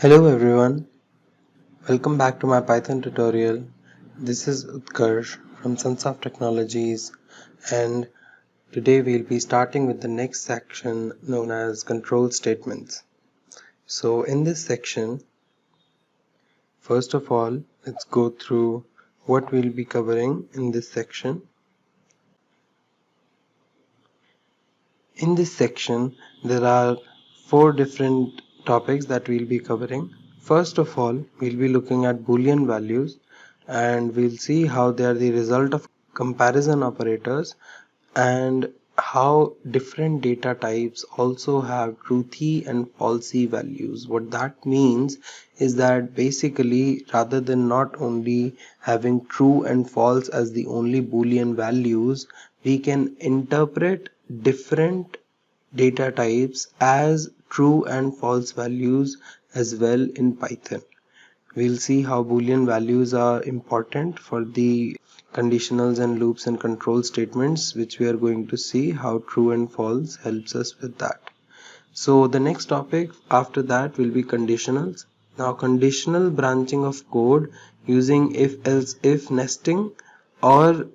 Hello everyone, welcome back to my Python tutorial. This is Utkarsh from Sunsoft Technologies, and today we'll be starting with the next section known as control statements. So in this section, first of all, let's go through what we'll be covering in this section. In this section, there are 4 different topics that we'll be covering. First of all, we'll be looking at Boolean values and we'll see how they are the result of comparison operators and how different data types also have truthy and falsy values. What that means is that basically rather than not only having true and false as the only Boolean values, we can interpret different data types as true and false values as well in Python. We'll see how Boolean values are important for the conditionals and loops and control statements, which we are going to see how true and false helps us with that. So the next topic after that will be conditionals. Now conditional branching of code using if else if nesting or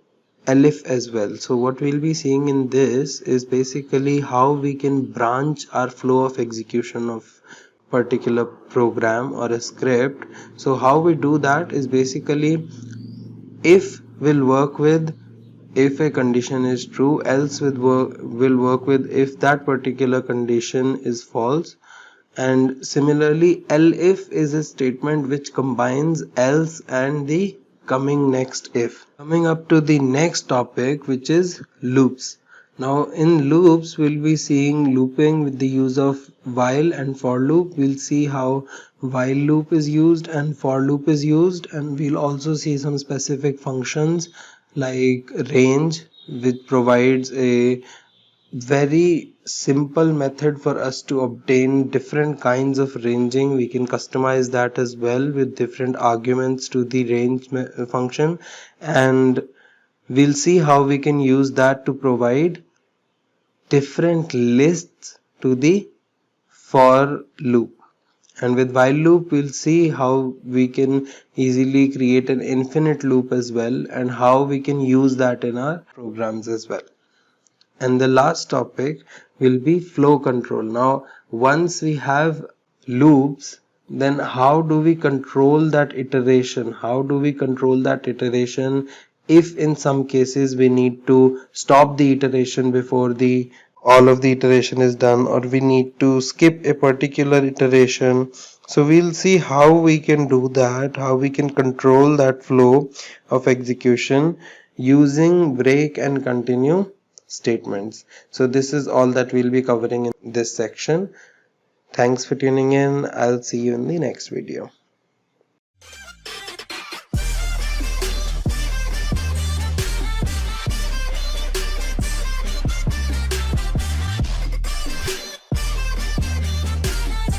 elif as well. So what we'll be seeing in this is basically how we can branch our flow of execution of particular program or a script. So how we do that is basically if will work with if a condition is true, else will work with if that particular condition is false, and similarly elif is a statement which combines else and the coming next if. Coming up to the next topic, which is loops. Now in loops we'll be seeing looping with the use of while and for loop. We'll see how while loop is used and for loop is used, and we'll also see some specific functions like range, which provides a very simple method for us to obtain different kinds of ranging. We can customize that as well with different arguments to the range function, and we'll see how we can use that to provide different lists to the for loop. And with while loop we'll see how we can easily create an infinite loop as well, and how we can use that in our programs as well. And the last topic will be flow control. Now once we have loops, then how do we control that iteration? How do we control that iteration if in some cases we need to stop the iteration before the all of the iteration is done, or we need to skip a particular iteration? So we'll see how we can do that, how we can control that flow of execution using break and continue statements. So this is all that we'll be covering in this section. Thanks for tuning in. I'll see you in the next video.